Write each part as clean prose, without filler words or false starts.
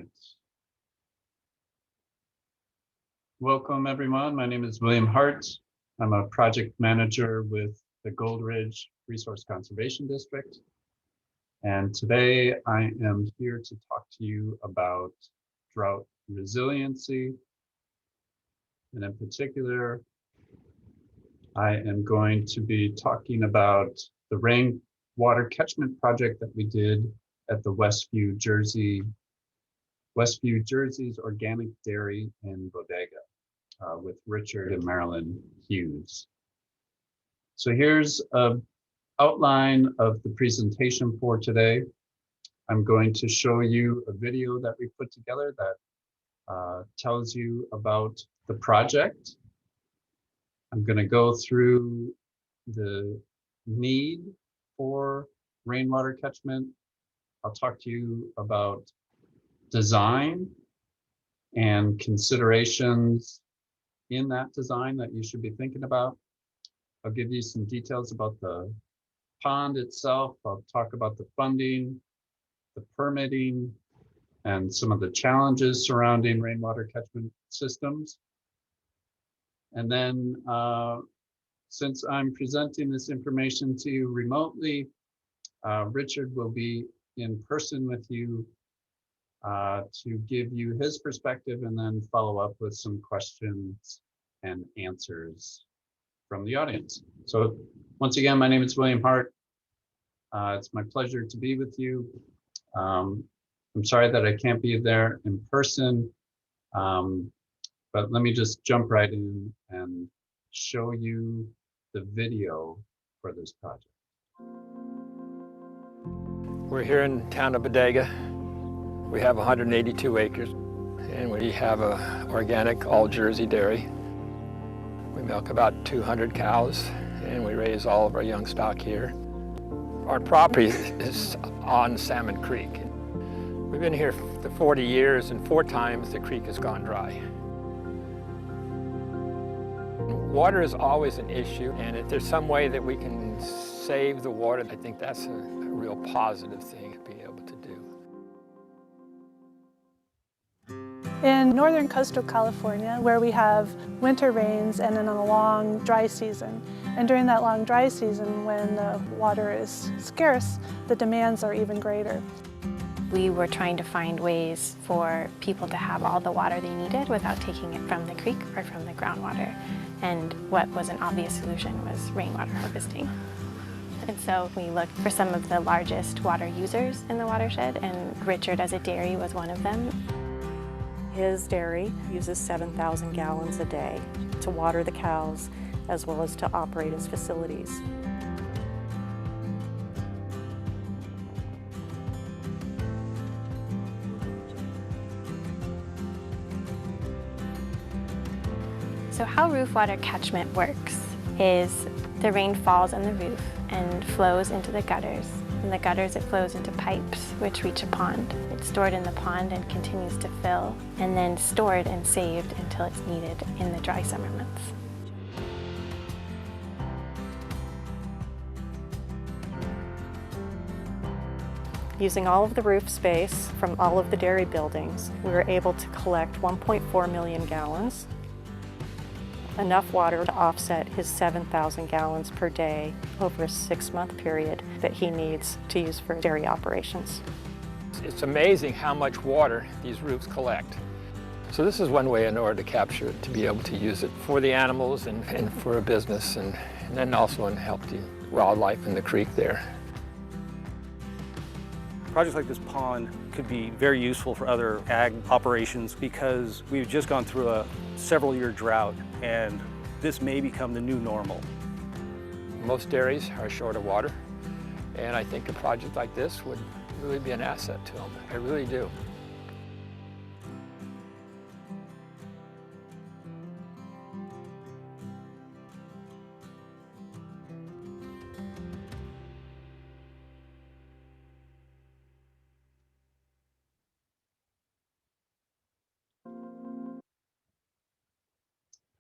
right. Welcome, everyone. My name is William Hart. I'm a project manager with the Gold Ridge Resource Conservation District. And today I am here to talk to you about drought resiliency. And in particular, I am going to be talking about the rainwater catchment project that we did at the Westview, Jersey's Organic Dairy and Bodega with Richard and Marilyn Hughes. So here's an outline of the presentation for today. I'm going to show you a video that we put together that tells you about the project. I'm going to go through the need for rainwater catchment. I'll talk to you about design and considerations in that design that you should be thinking about. I'll give you some details about the pond itself. I'll talk about the funding, the permitting, and some of the challenges surrounding rainwater catchment systems. And then since I'm presenting this information to you remotely, Richard will be in person with you to give you his perspective and then follow up with some questions and answers from the audience. So once again, my name is William Hart. It's my pleasure to be with you. I'm sorry that I can't be there in person, but let me just jump right in and show you the video for this project. We're here in town of Bodega. We have 182 acres, and we have a organic all Jersey dairy. We milk about 200 cows, and we raise all of our young stock here. Our property is on Salmon Creek. We've been here for 40 years, and 4 times the creek has gone dry. Water is always an issue, and if there's some way that we can save the water, I think that's a real positive thing to be able to do. In northern coastal California, where we have winter rains and then a long dry season. And during that long dry season, when the water is scarce, the demands are even greater. We were trying to find ways for people to have all the water they needed without taking it from the creek or from the groundwater. And what was an obvious solution was rainwater harvesting. And so we looked for some of the largest water users in the watershed, and Richard as a dairy was one of them. His dairy uses 7,000 gallons a day to water the cows as well as to operate his facilities. So how roof water catchment works is the rain falls on the roof and flows into the gutters. In the gutters, it flows into pipes, which reach a pond. It's stored in the pond and continues to fill, and then stored and saved until it's needed in the dry summer months. Using all of the roof space from all of the dairy buildings, we were able to collect 1.4 million gallons, enough water to offset his 7,000 gallons per day over a 6-month period that he needs to use for dairy operations. It's amazing how much water these roofs collect. So this is one way in order to capture it, to be able to use it for the animals and for a business, and then also in help the wildlife in the creek there. Projects like this pond could be very useful for other ag operations because we've just gone through a several-year drought, and this may become the new normal. Most dairies are short of water, and I think a project like this would really be an asset to them. I really do.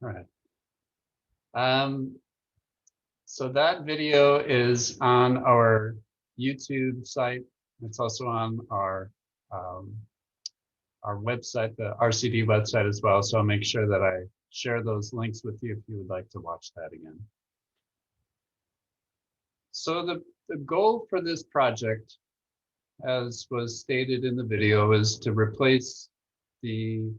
All right. So that video is on our YouTube site. It's also on our our website, the RCD website as well. So I'll make sure that I share those links with you if you would like to watch that again. So the goal for this project, as was stated in the video, is to replace the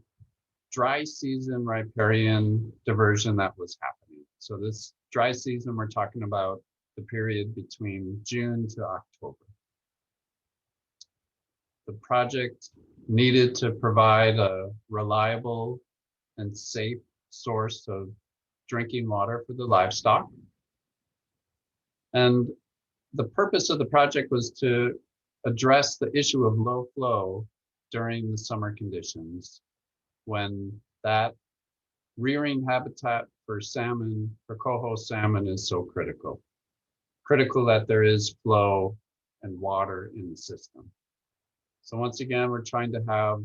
dry season riparian diversion that was happening. So this dry season, we're talking about the period between June to October. The project needed to provide a reliable and safe source of drinking water for the livestock. And the purpose of the project was to address the issue of low flow during the summer conditions, when that rearing habitat for salmon, for coho salmon, is so critical. Critical that there is flow and water in the system. So once again, we're trying to have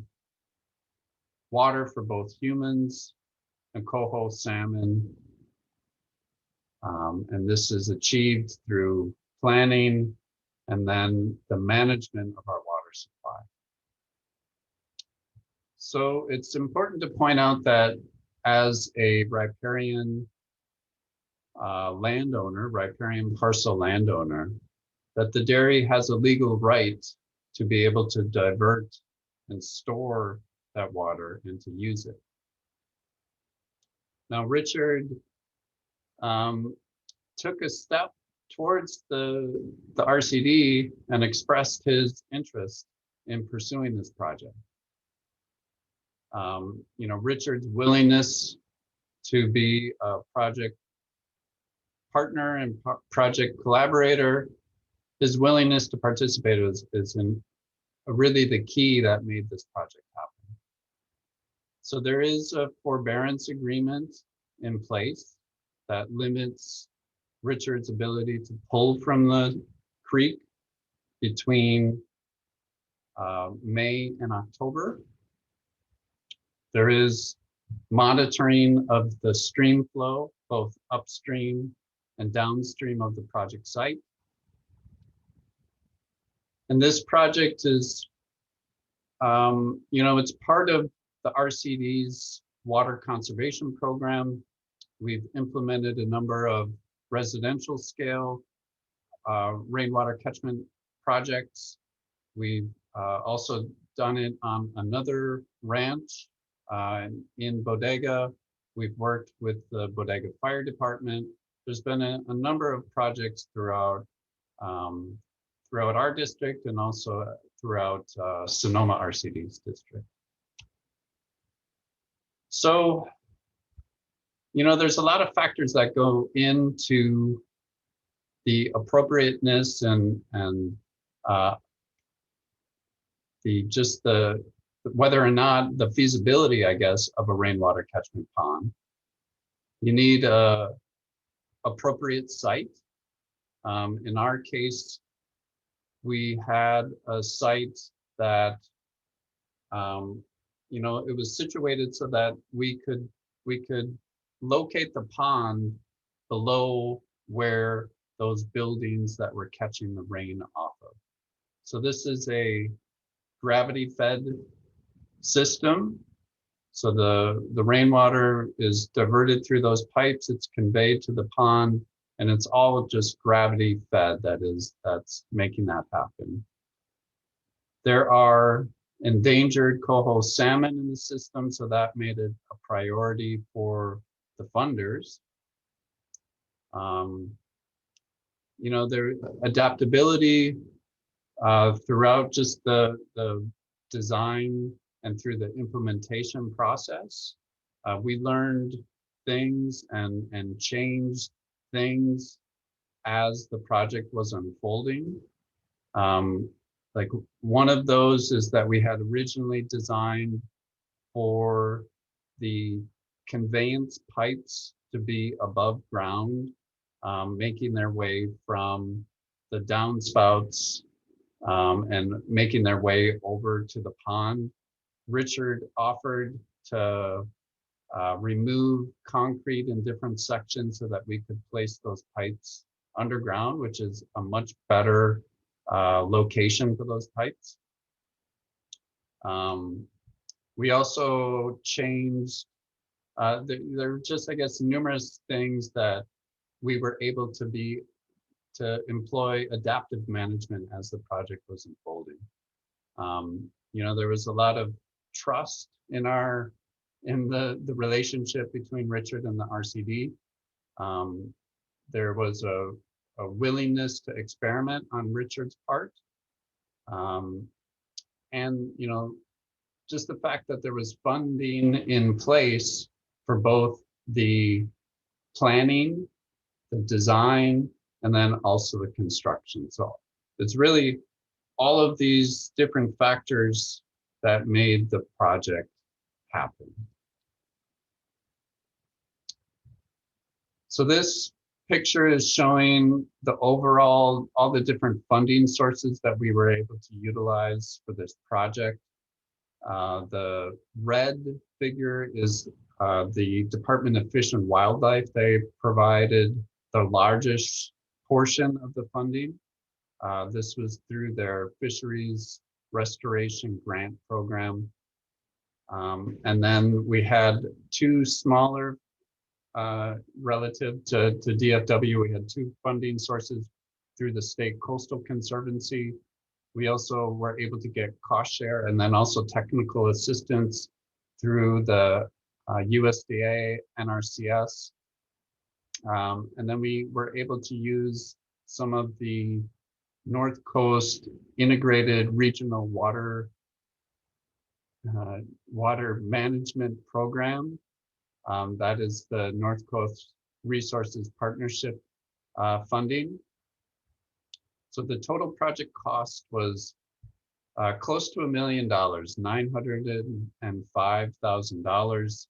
water for both humans and coho salmon. And this is achieved through planning and then the management of our water supply. So it's important to point out that as a riparian landowner, riparian parcel landowner, that the dairy has a legal right to be able to divert and store that water and to use it. Now, Richard took a step towards the RCD and expressed his interest in pursuing this project. You know, Richard's willingness to be a project partner and project collaborator, his willingness to participate is really the key that made this project happen. So there is a forbearance agreement in place that limits Richard's ability to pull from the creek between May and October. There is monitoring of the stream flow, both upstream and downstream of the project site. And this project is, you know, it's part of the RCD's water conservation program. We've implemented a number of residential scale rainwater catchment projects. We've also done it on another ranch in Bodega. We've worked with the Bodega Fire Department. There's been a number of projects throughout our district and also throughout Sonoma RCD's district. So, you know, there's a lot of factors that go into the appropriateness and whether or not the feasibility, I guess, of a rainwater catchment pond. You need a appropriate site. In our case, we had a site that, you know, it was situated so that we could locate the pond below where those buildings that were catching the rain off of. So this is a gravity-fed system. So the rainwater is diverted through those pipes, it's conveyed to the pond, and it's all just gravity-fed that's making that happen. There are endangered coho salmon in the system, so that made it a priority for the funders. You know, their adaptability throughout just the design and through the implementation process. We learned things and changed things as the project was unfolding. Like one of those is that we had originally designed for the conveyance pipes to be above ground, making their way from the downspouts and making their way over to the pond. Richard offered to remove concrete in different sections so that we could place those pipes underground, which is a much better location for those pipes. We also changed, there were just, I guess, numerous things that we were able to employ adaptive management as the project was unfolding. There was a lot of trust in the relationship between Richard and the RCD. There was a willingness to experiment on Richard's part. And, just the fact that there was funding in place for both the planning, the design, and then also the construction. So it's really all of these different factors that made the project happen. So this picture is showing the overall, all the different funding sources that we were able to utilize for this project. The red figure is the Department of Fish and Wildlife. They provided the largest portion of the funding. This was through their fisheries restoration grant program. And then we had two smaller relative to DFW. We had two funding sources through the State Coastal Conservancy. We also were able to get cost share and then also technical assistance through the USDA, NRCS. And then we were able to use some of the North Coast Integrated Regional Water Management Program. That is the North Coast Resources Partnership funding. So the total project cost was close to $1 million, $905,000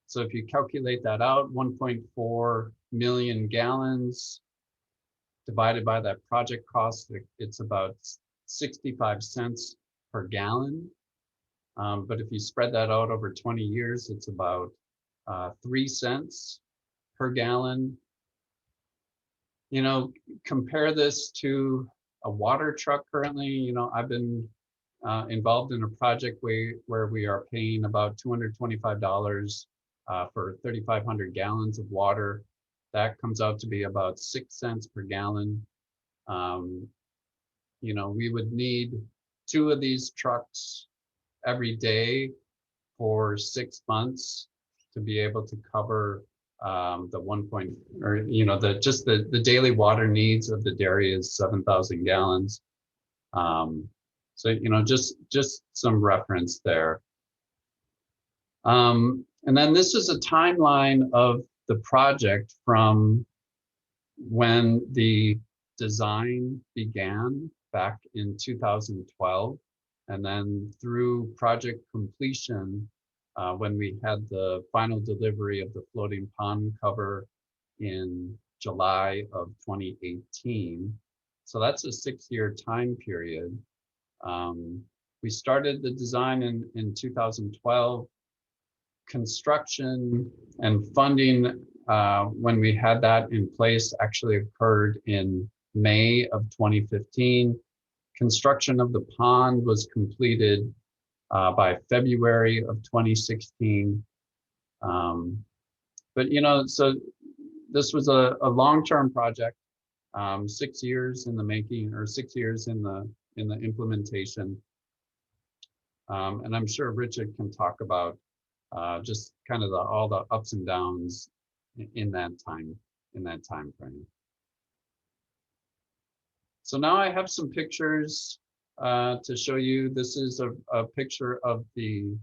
so if you calculate that out, 1.4 million gallons divided by that project cost, it's about 65 cents per gallon. But if you spread that out over 20 years, it's about 3 cents per gallon. Compare this to a water truck currently. I've been involved in a project where we are paying about $225 for 3,500 gallons of water. That comes out to be about 6 cents per gallon. We would need 2 of these trucks every day for 6 months to be able to cover the the daily water needs of the dairy is 7,000 gallons. So just some reference there. And then this is a timeline of the project from when the design began back in 2012, and then through project completion when we had the final delivery of the floating pond cover in July of 2018. So that's a 6-year time period. We started the design in 2012. Construction and funding, when we had that in place, actually occurred in May of 2015. Construction of the pond was completed by February of 2016. But so this was a long-term project, 6 years in the making, or 6 years in the implementation. And I'm sure Richard can talk about just kind of all the ups and downs in that time frame. So now I have some pictures to show you. This is a picture of the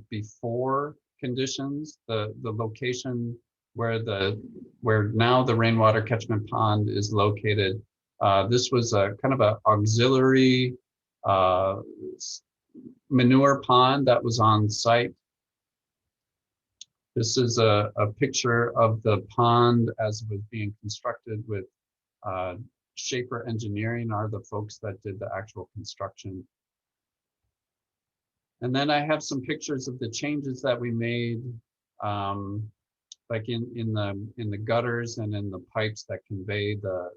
before conditions, the location where now the rainwater catchment pond is located. This was a kind of an auxiliary manure pond that was on site. This is a picture of the pond as it was being constructed with Schaefer Engineering are the folks that did the actual construction. And then I have some pictures of the changes that we made, like in the gutters and in the pipes that convey the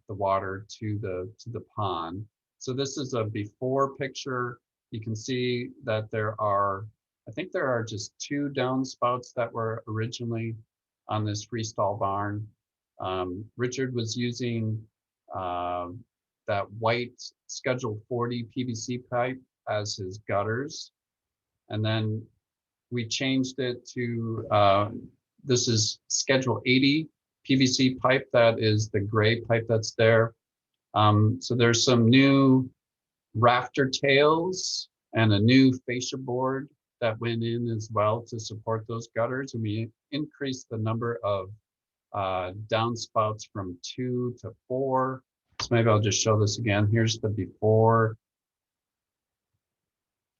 water to the pond. So this is a before picture. You can see that I think there are just 2 downspouts that were originally on this freestall barn. Richard was using that white Schedule 40 PVC pipe as his gutters. And then we changed it to, this is Schedule 80 PVC pipe. That is the gray pipe that's there. So there's some new rafter tails and a new fascia board that went in as well to support those gutters. And we increased the number of downspouts from 2 to 4. So maybe I'll just show this again. Here's the before,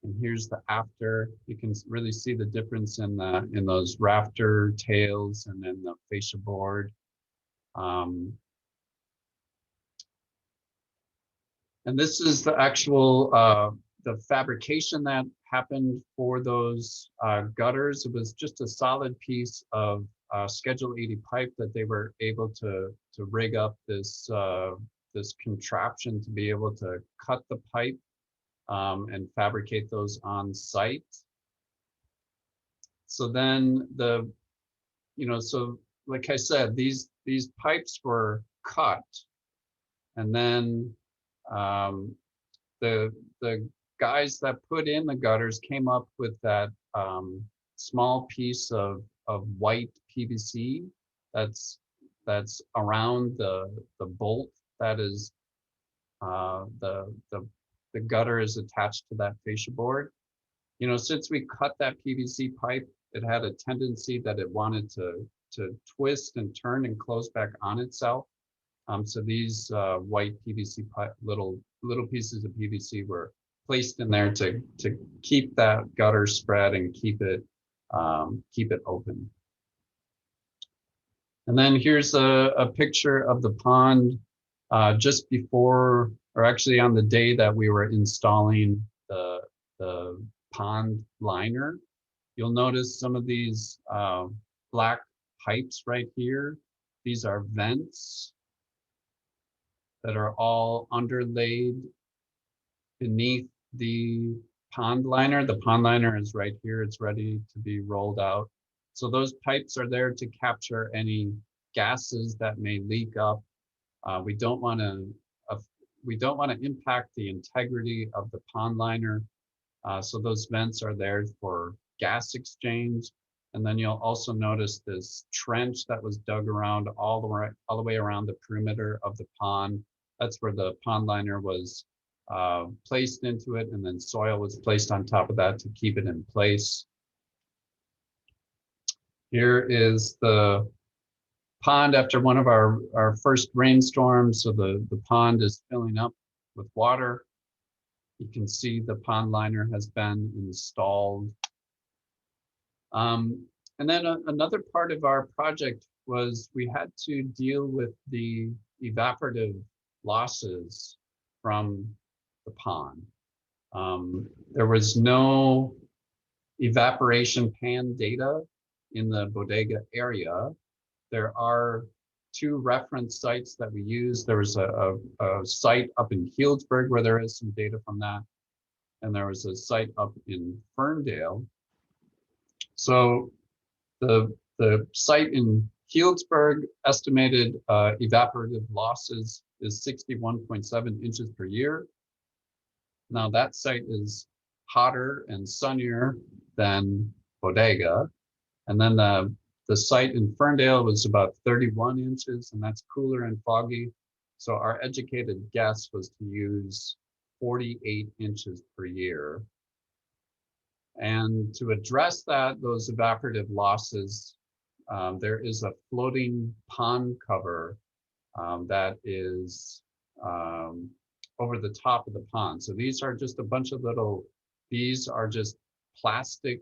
and here's the after. You can really see the difference in those rafter tails and then the fascia board. And this is the actual the fabrication that happened for those gutters. It was just a solid piece of Schedule 80 pipe that they were able to rig up this this contraption to be able to cut the pipe and fabricate those on site. So then so like I said, these pipes were cut, and then the guys that put in the gutters came up with that small piece of white PVC that's around the bolt that is the gutter is attached to that fascia board. Since we cut that PVC pipe, it had a tendency that it wanted to twist and turn and close back on itself. So these white PVC pipe, little pieces of PVC were placed in there to keep that gutter spread and keep it open. And then here's a picture of the pond just before, or actually on the day that we were installing the pond liner. You'll notice some of these black pipes right here. These are vents that are all underlaid beneath the pond liner. The pond liner is right here. It's ready to be rolled out. So those pipes are there to capture any gases that may leak up. We don't want to impact the integrity of the pond liner. So those vents are there for gas exchange. And then you'll also notice this trench that was dug around all the way around the perimeter of the pond. That's where the pond liner was placed into it, and then soil was placed on top of that to keep it in place. Here is the pond after one of our first rainstorms. So the pond is filling up with water. You can see the pond liner has been installed. And then another part of our project was we had to deal with the evaporative losses from the pond. There was no evaporation pan data in the bodega area. There are 2 reference sites that we use. There was a site up in Healdsburg where there is some data from that. And there was a site up in Ferndale. So the site in Healdsburg estimated evaporative losses is 61.7 inches per year. Now that site is hotter and sunnier than Bodega. And then the site in Ferndale was about 31 inches, and that's cooler and foggy. So our educated guess was to use 48 inches per year. And to address those evaporative losses, there is a floating pond cover that is over the top of the pond. So these are just a bunch of these are just plastic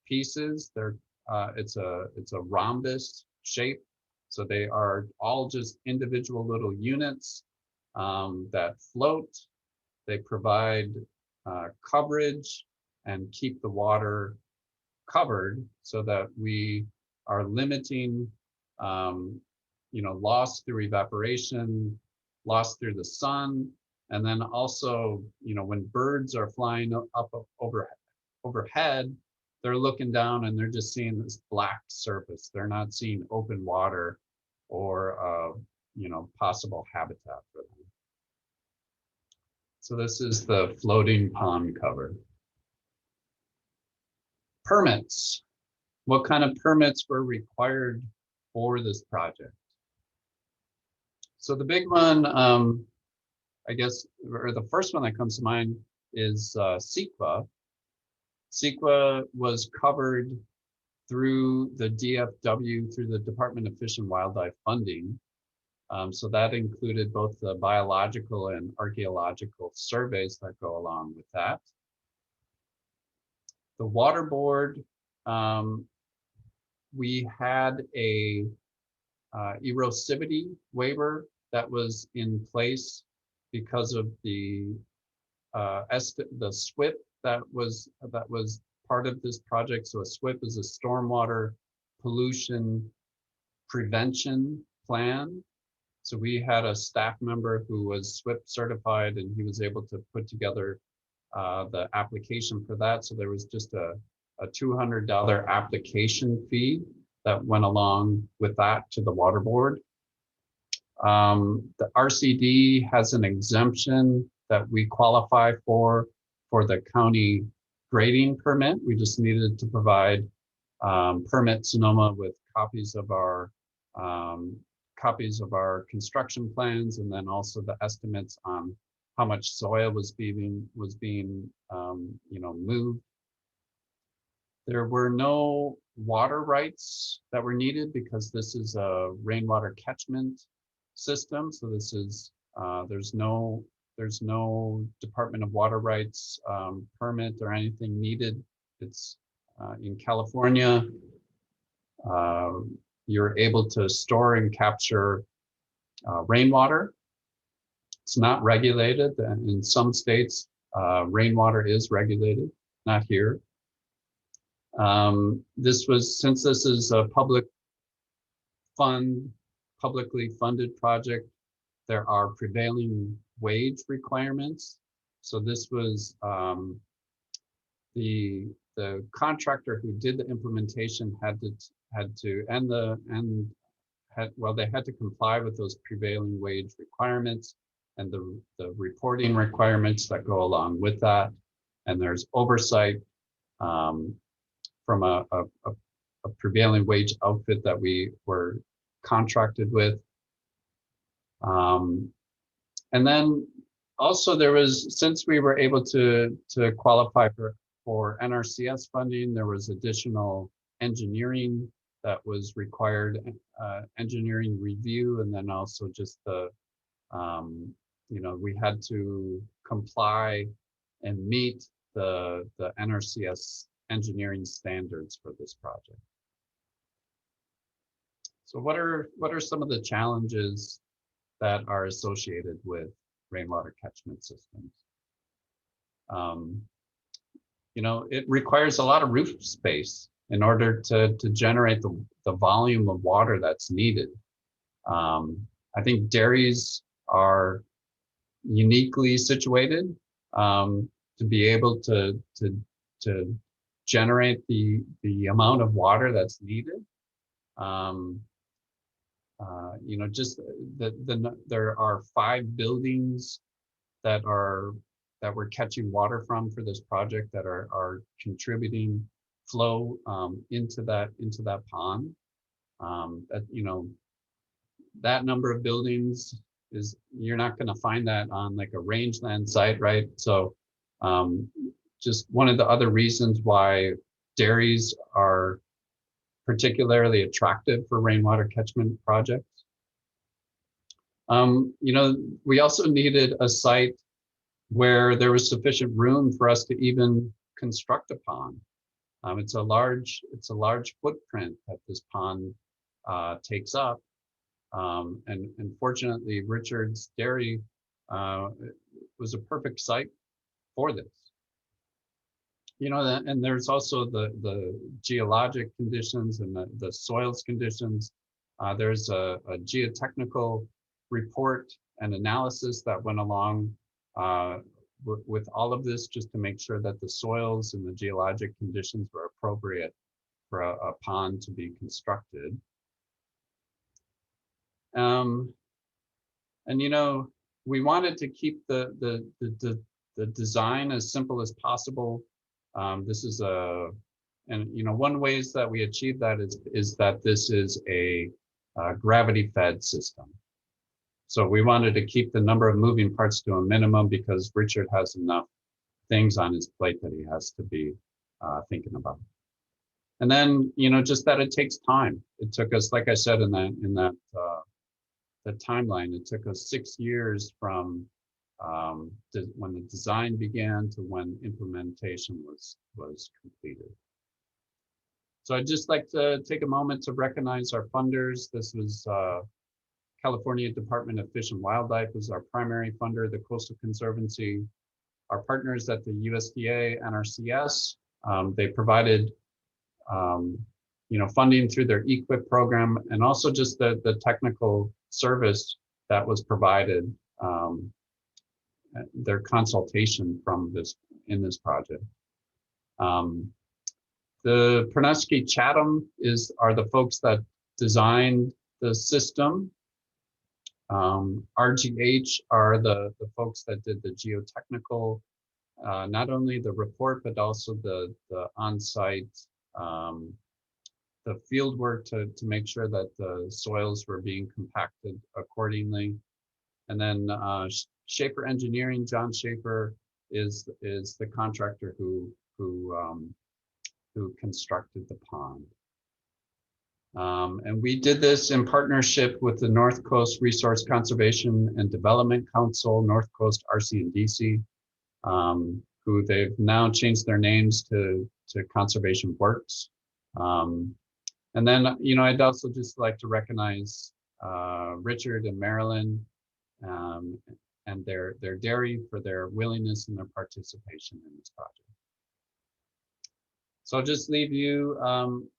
pieces. It's a rhombus shape. So they are all just individual little units that float. They provide coverage and keep the water covered so that we are limiting loss through evaporation, loss through the sun, And then also, when birds are flying up overhead, they're looking down and they're just seeing this black surface. They're not seeing open water or, possible habitat for them. So this is the floating pond cover. Permits. What kind of permits were required for this project? So the big one, I guess, or the first one that comes to mind is CEQA. CEQA was covered through the DFW, through the Department of Fish and Wildlife funding. So that included both the biological and archaeological surveys that go along with that. The Water Board, we had a erosivity waiver that was in place because of the SWIP that was part of this project. So a SWIP is a stormwater pollution prevention plan. So we had a staff member who was SWIP certified, and he was able to put together the application for that. So there was just a $200 application fee that went along with that to the Water Board. The RCD has an exemption that we qualify for the county grading permit. We just needed to provide permit Sonoma with copies of our construction plans, and then also the estimates on how much soil was being moved. There were no water rights that were needed because this is a rainwater catchment system. So this is there's no Department of Water Rights permit or anything needed. It's in California. You're able to store and capture rainwater. It's not regulated. And in some states, rainwater is regulated, not here. Since this is a publicly funded project, there are prevailing wage requirements. So this was the contractor who did the implementation had to comply with those prevailing wage requirements and the reporting requirements that go along with that. And there's oversight from a prevailing wage outfit that we were contracted with. And then also there was, since we were able to qualify for NRCS funding, there was additional engineering that was required, engineering review, and then also just we had to comply and meet the NRCS engineering standards for this project. So what are some of the challenges that are associated with rainwater catchment systems? It requires a lot of roof space in order to generate the volume of water that's needed. I think dairies are uniquely situated to be able to generate the amount of water that's needed. There are 5 buildings that we're catching water from for this project that are contributing flow into that pond. That number of buildings you're not going to find that on like a rangeland site, right? So just one of the other reasons why dairies are particularly attractive for rainwater catchment projects. We also needed a site where there was sufficient room for us to even construct a pond. It's a large footprint that this pond takes up. And fortunately, Richard's Dairy was a perfect site for this. And there's also the geologic conditions and the soils conditions. There's a geotechnical report and analysis that went along with all of this, just to make sure that the soils and the geologic conditions were appropriate for a pond to be constructed. And you know, we wanted to keep the design as simple as possible. This is and you know, one ways that we achieve that is that this is a gravity-fed system. So we wanted to keep the number of moving parts to a minimum because Richard has enough things on his plate that he has to be thinking about. And then, you know, just that it takes time. It took us, like I said, in that timeline, it took us 6 years from when the design began to when implementation was completed. So I'd just like to take a moment to recognize our funders. This was California Department of Fish and Wildlife is our primary funder, the Coastal Conservancy. Our partners at the USDA, NRCS, they provided you know, funding through their EQIP program, and also just the technical service that was provided, their consultation from in this project. The Pernesky Chatham are the folks that designed the system. RGH are the folks that did the geotechnical, not only the report, but also the on-site, the field work to make sure that the soils were being compacted accordingly. And then Schaefer Engineering, John Schaefer is the contractor who constructed the pond. And we did this in partnership with the North Coast Resource Conservation and Development Council, North Coast RC&DC, who they've now changed their names to Conservation Works. And then, you know, I'd also just like to recognize Richard and Marilyn and their dairy for their willingness and their participation in this project. So I'll just leave you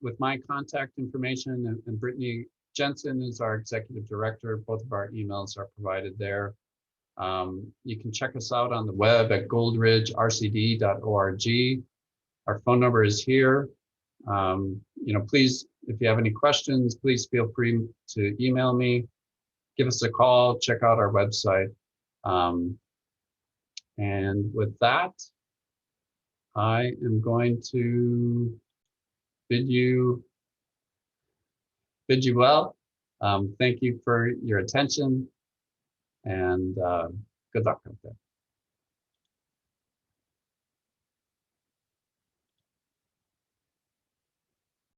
with my contact information, and Brittany Jensen is our executive director. Both of our emails are provided there. You can check us out on the web at goldridgercd.org. Our phone number is here. You know, please, if you have any questions, please feel free to email me, give us a call, check out our website. And with that, I am going to bid you well. Thank you for your attention, and good luck out there.